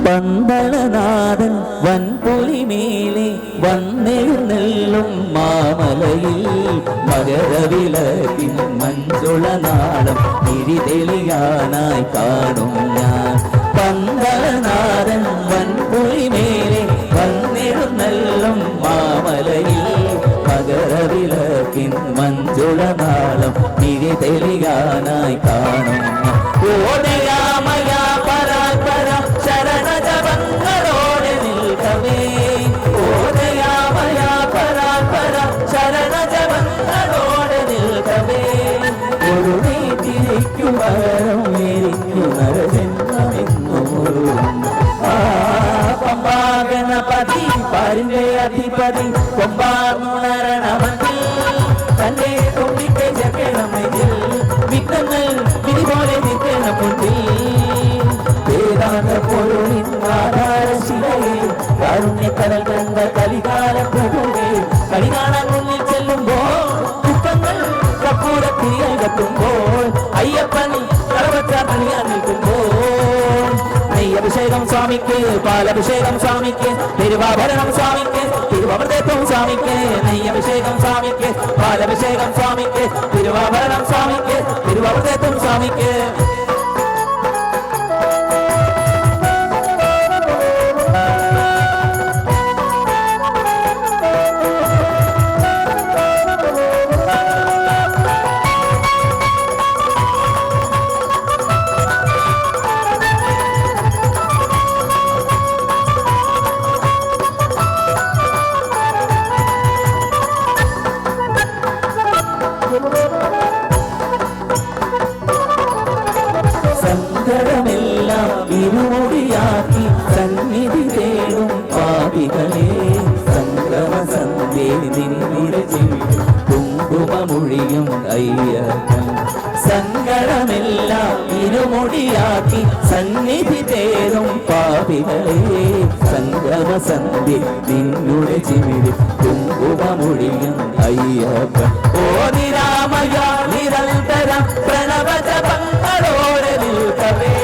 പന്തളനാഥൻ വൻപുലിമേലെ വന്നെഴുന്നള്ളും മാമലയിൽ മകരവിളക്കിൻ മഞ്ചുളനാളം തിരിതെളിയാനായി കാണും ഞാൻ. പന്തളനാഥൻ വൻപുലിമേലെ വന്നെഴുന്നള്ളും മാമലയിൽ മകരവിളക്കിൻ മഞ്ചുളനാളം തിരിതെളിയാനായി കാണും ഞാൻ. ഓടയാമയ പരാപര ശരണജപങ്ങളോടെ നിൽക്കവേ, ഓടയാമയ പരാപര ശരണജപങ്ങളോടെ നിൽക്കവേ. ഒരു നീതിരിക്കുമരം പമ്പാഗണപതി പാരിന്റെ അധിപതി കൊമ്പാർന്നുണരണമതിൽ തന്റെ കൊമ്പിന്റെ ചക്കണമെങ്കിൽ വിഘ്നങ്ങൾ വിധിപോലെ നിൽക്കണമുണ്ടിൽ. വേദാന്ത പൊരുളിൻ ആധാരശിലയെ കാരുണ്യക്കടൽ കണ്ട കലികാല പ്രഭുവേ, കളി കാണാൻ മുന്നിൽ ചെല്ലുമ്പോൾ ദുഃഖങ്ങൾ കപ്പൂരത്തിരികൾ കത്തുമ്പോൾ അയ്യപ്പൻ കളവച്ചാട്ടണിയാൻ നിൽക്കുമ്പോൾ നെയ്യഭിഷേകം സ്വാമിക്ക്, പാലഭിഷേകം സ്വാമിക്ക്, തിരുവാഭരണം സ്വാമിക്ക്, തിരുവമൃതത്വം സ്വാമിക്ക്. നെയ്യഭിഷേകം സ്വാമിക്ക്, പാലഭിഷേകം സ്വാമിക്ക്, തിരുവാഭരണം സ്വാമിക്ക്, തിരുവമൃതത്വം സ്വാമിക്ക്. സങ്കടമെല്ലാം ഇരുമുടിയാക്കി സന്നിധി തേടും പാപികളെ, സംക്രമസന്ധ്യേ നിന്നിടെ ജീവിതം കുങ്കുമമൊഴിയും അയ്യപ്പൻ. സങ്കടമെല്ലാം ഇരുമുടിയാക്കി സന്നിധി തേടും പാപികളെ, സംക്രമസന്ധ്യേ നിന്നുടെ ജീവിതം കുങ്കുമമൊഴിയും അയ്യപ്പൻ. ഓ നിരാമയ നിരന്തര പ്രണവജപങ്ങളോടെ നിൽക്കവേ,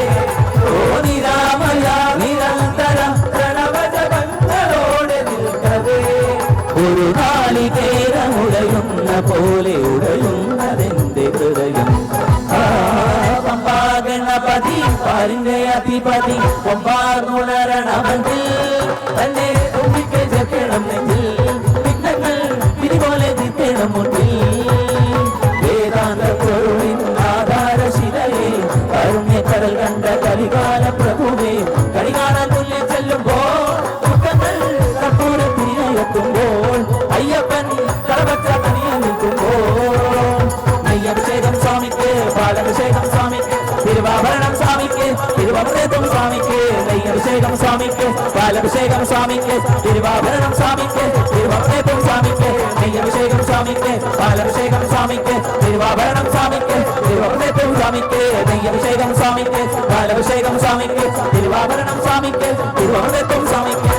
ഓ നിരാമയ നിരന്തര പ്രണവജപങ്ങളോടെ നിൽക്കവേ. ഒരു നാളികേരമുടയുന്ന പോലെ ഉടയുന്നതെന്റെ ഹൃദയം. പമ്പാഗണപതി പാരിന്റെ അധിപതി കൊമ്പാർന്നുണരണമതിൽ തന്നെ തുമ്പിക്ക് ചക്കണം നെഞ്ചിൽ വിഘ്നങ്ങൾ വിധിപോലെ നിൽക്കണമുണ്ടിൽ. വേദാന്ത പൊരുളിൻ ആധാരശിലയെ കാരുണ്യക്കടൽ കണ്ട കലികാല പ്രഭുവേ, കളി കാണാൻ മുന്നിൽ ചെല്ലുമ്പോൾ ദുഃഖങ്ങൾ കപ്പൂരത്തിരിയെത്തുമ്പോൾ അയ്യപ്പൻ കളവച്ചാട്ടണിയാൻ നിൽക്കുമ്പോൾ നെയ്യഭിഷേകം സ്വാമിക്ക്, പാലഭിഷേകം സ്വാമിക്ക്, തിരുവാഭരണം സ്വാമിക്ക്, തിരുവമൃതത്വം സ്വാമിക്ക്. നെയ്യഭിഷേകം സ്വാമിക്ക്, പാലഭിഷേകം സ്വാമിക്ക്, തിരുവാഭരണം സ്വാമിക്ക്, തിരുവമൃതത്വം സ്വാമിക്ക്. നെയ്യഭിഷേകം സ്വാമിക്ക്, പാലഭിഷേകം സ്വാമിക്ക്, തിരുവാഭരണം സ്വാമിക്ക്, തിരുവമൃതത്വം സ്വാമിക്ക്. നെയ്യഭിഷേകം സ്വാമിക്ക്, പാലഭിഷേകം സ്വാമിക്ക്, തിരുവാഭരണം സ്വാമിക്ക്, തിരുവമൃതത്വം സ്വാമിക്ക്.